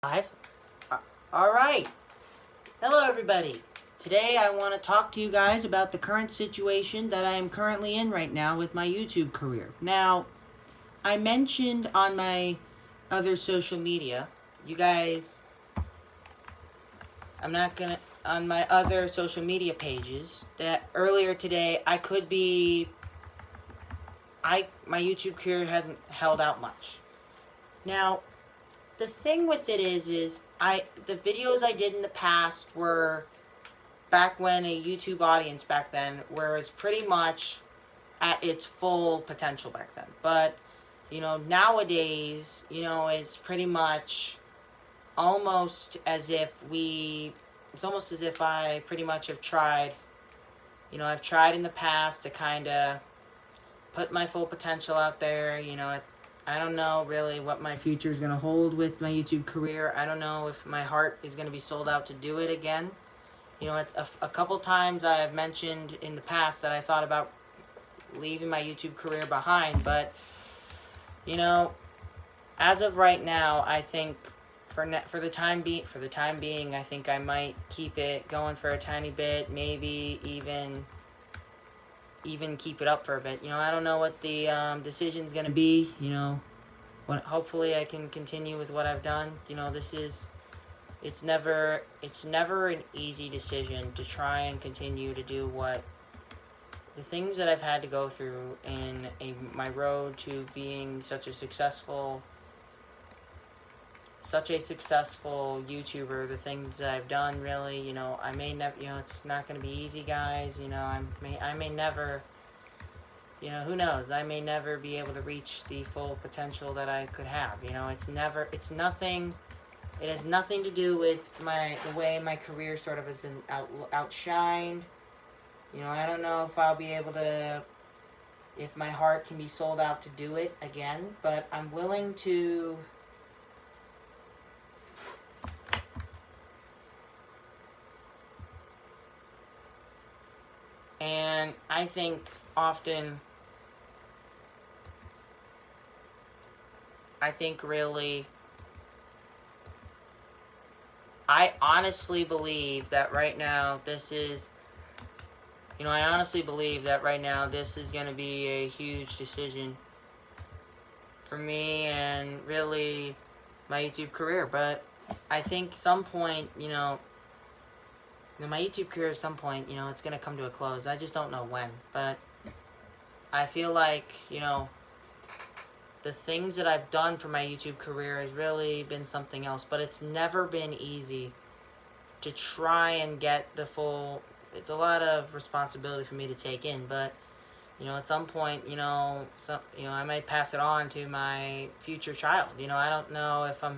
Live. All right. Hello, everybody. Today, I want to talk to you guys about the current situation that I am currently in right now with my YouTube career. Now, I mentioned on my other social media, you guys, I'm not gonna, on my other social media pages, that earlier today my YouTube career hasn't held out much. Now, the thing with it is the videos I did in the past were back when a YouTube audience back then was pretty much at its full potential back then. But nowadays, it's pretty much almost as if it's almost as if I pretty much have tried. I've tried in the past to kind of put my full potential out there. I don't know really what my future is going to hold with my YouTube career. I don't know if my heart is going to be sold out to do it again. A couple times I've mentioned in the past that I thought about leaving my YouTube career behind, but as of right now, I think for the time being, I think I might keep it going for a tiny bit, maybe even keep it up for a bit. I don't know what the decision's gonna be. Hopefully I can continue with what I've done. It's never an easy decision to try and continue to do the things that I've had to go through in my road to being such a successful YouTuber. The things that I've done, really, I may never, it's not going to be easy, guys. I may never, who knows? I may never be able to reach the full potential that I could have. It has nothing to do with the way my career sort of has been outshined. I don't know if I'll be able to, if my heart can be sold out to do it again, but I'm willing to. And I think really, I honestly believe that right now this is going to be a huge decision for me and really my YouTube career. But I think some point, my YouTube career at some point, it's going to come to a close. I just don't know when. But I feel like, the things that I've done for my YouTube career has really been something else. But it's never been easy to try and get the full. It's a lot of responsibility for me to take in. But, at some point, I might pass it on to my future child. I don't know if I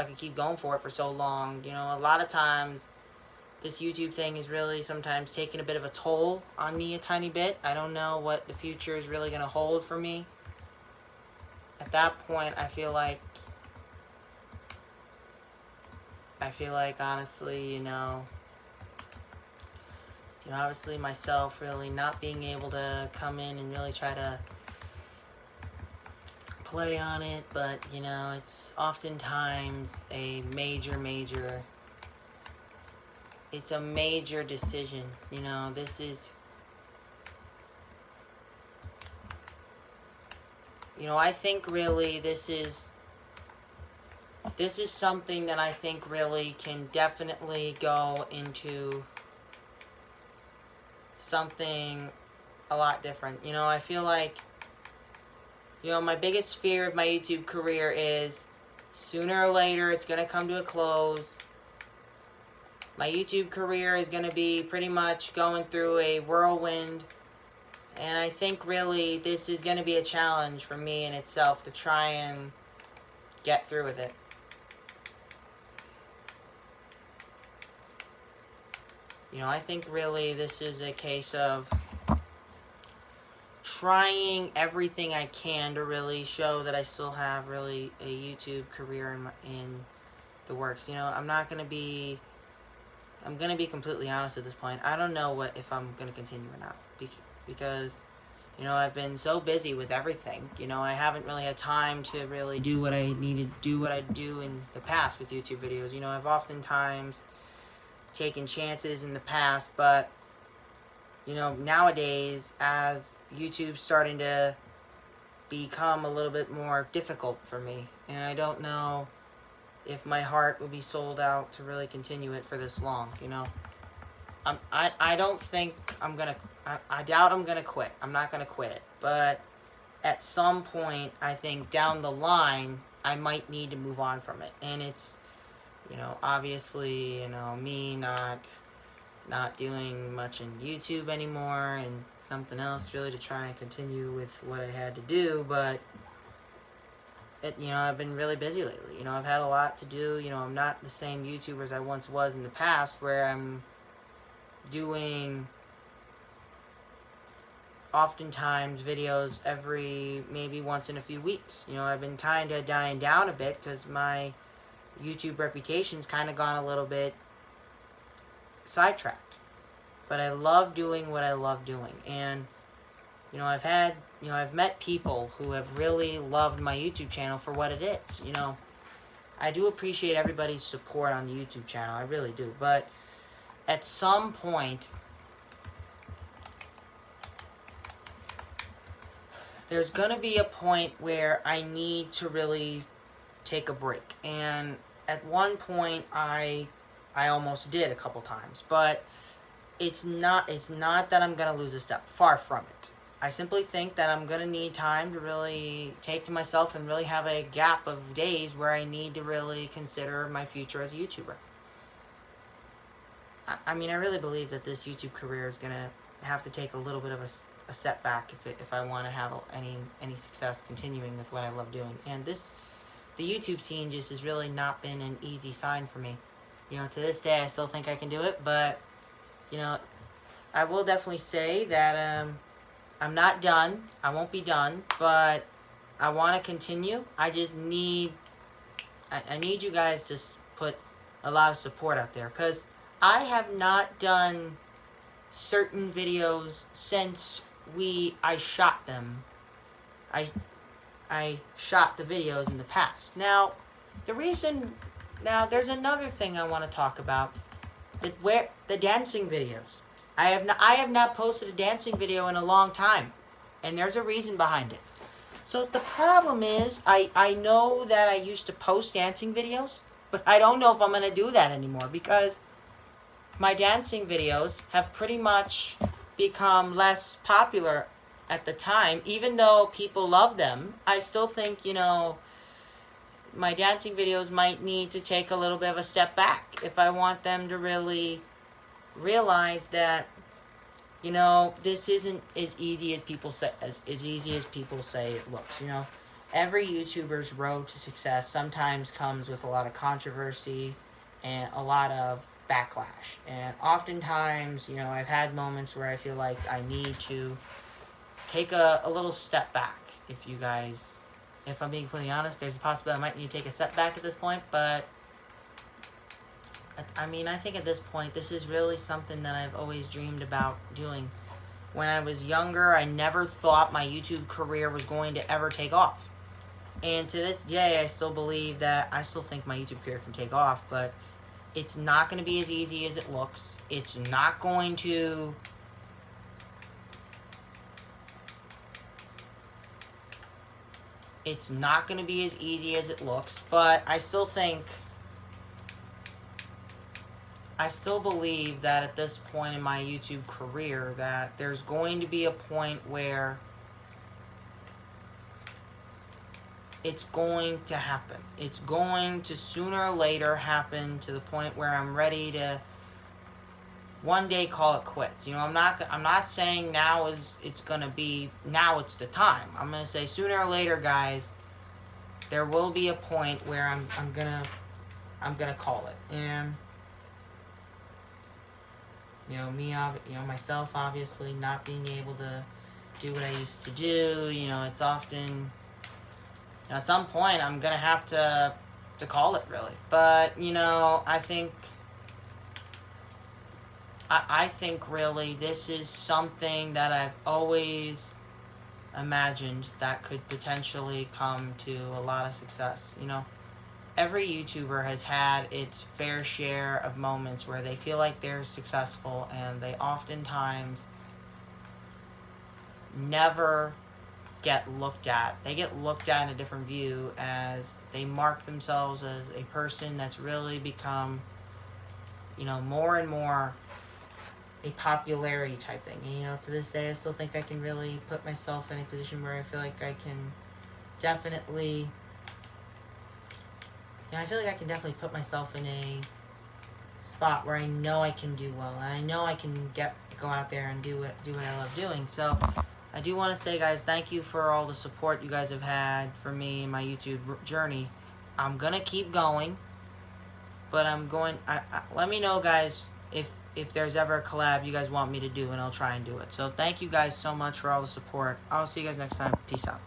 could keep going for it for so long. A lot of times this YouTube thing is really sometimes taking a bit of a toll on me a tiny bit. I don't know what the future is really going to hold for me. At that point, I feel like honestly, obviously myself really not being able to come in and really try to play on it, but it's oftentimes a major it's a major decision. This is, I think really this is something that I think really can definitely go into something a lot different. I feel like, my biggest fear of my YouTube career is sooner or later it's going to come to a close. My YouTube career is going to be pretty much going through a whirlwind. And I think really this is going to be a challenge for me in itself to try and get through with it. I think really this is a case of trying everything I can to really show that I still have really a YouTube career in the works. I'm going to be completely honest at this point. I don't know if I'm going to continue or not. Because You know, I've been so busy with everything. You know, I haven't really had time to really do what I needed to do, what I do in the past with YouTube videos. You know, I've oftentimes taken chances in the past, but, you know, nowadays, as YouTube's starting to become a little bit more difficult for me, and I don't know if my heart will be sold out to really continue it for this long, you know. I don't think I'm gonna, I doubt I'm gonna quit. I'm not gonna quit it. But at some point, I think down the line, I might need to move on from it. And it's, you know, obviously, you know, me not doing much in YouTube anymore and something else really to try and continue with what I had to do. But you know, I've been really busy lately. You know, I've had a lot to do. You know, I'm not the same YouTuber as I once was in the past, where I'm doing oftentimes videos every maybe once in a few weeks. You know, I've been kind of dying down a bit because my YouTube reputation's kind of gone a little bit sidetracked. But I love doing what I love doing. And, you know, I've met people who have really loved my YouTube channel for what it is. You know, I do appreciate everybody's support on the YouTube channel. I really do. But at some point, there's going to be a point where I need to really take a break. And at one point, I almost did a couple times. But it's not that I'm going to lose a step. Far from it. I simply think that I'm going to need time to really take to myself and really have a gap of days where I need to really consider my future as a YouTuber. I mean, I really believe that this YouTube career is going to have to take a little bit of a setback if I want to have any success continuing with what I love doing. And the YouTube scene just has really not been an easy sign for me. You know, to this day, I still think I can do it, but, you know, I will definitely say that I'm not done. I won't be done, but I want to continue. I just need, I need you guys to put a lot of support out there, because I have not done certain videos since I shot them. I shot the videos in the past. Now, there's another thing I want to talk about. The dancing videos. I have not posted a dancing video in a long time, and there's a reason behind it. So the problem is, I know that I used to post dancing videos, but I don't know if I'm going to do that anymore, because my dancing videos have pretty much become less popular at the time. Even though people love them, I still think, you know, my dancing videos might need to take a little bit of a step back if I want them to really realize that, you know, this isn't as easy as people say it looks. You know, every YouTuber's road to success sometimes comes with a lot of controversy and a lot of backlash. And oftentimes, you know, I've had moments where I feel like I need to take a little step back. If I'm being completely honest, there's a possibility I might need to take a step back at this point, but I mean, I think at this point, this is really something that I've always dreamed about doing. When I was younger, I never thought my YouTube career was going to ever take off. And to this day, I still think my YouTube career can take off, but it's not going to be as easy as it looks. It's not going to be as easy as it looks, but I still believe that at this point in my YouTube career that there's going to be a point where it's going to happen. It's going to sooner or later happen to the point where I'm ready to one day call it quits. You know, I'm not saying now it's the time. I'm going to say sooner or later, guys, there will be a point where I'm going to call it. And you know, myself, obviously, not being able to do what I used to do, you know, it's often, you know, at some point, I'm going to have to call it, really. But, you know, I think really this is something that I've always imagined that could potentially come to a lot of success. You know, every YouTuber has had its fair share of moments where they feel like they're successful, and they oftentimes never get looked at. They get looked at in a different view, as they mark themselves as a person that's really become, you know, more and more a popularity type thing. And, you know, to this day, I still think I can really put myself in a position where I feel like I can definitely, I feel like I can definitely put myself in a spot where I know I can do well, and I know I can go out there and do what I love doing. So I do want to say, guys, thank you for all the support you guys have had for me and my YouTube journey. I'm gonna keep going, but let me know, guys, if there's ever a collab you guys want me to do, and I'll try and do it. So thank you guys so much for all the support. I'll see you guys next time. Peace out.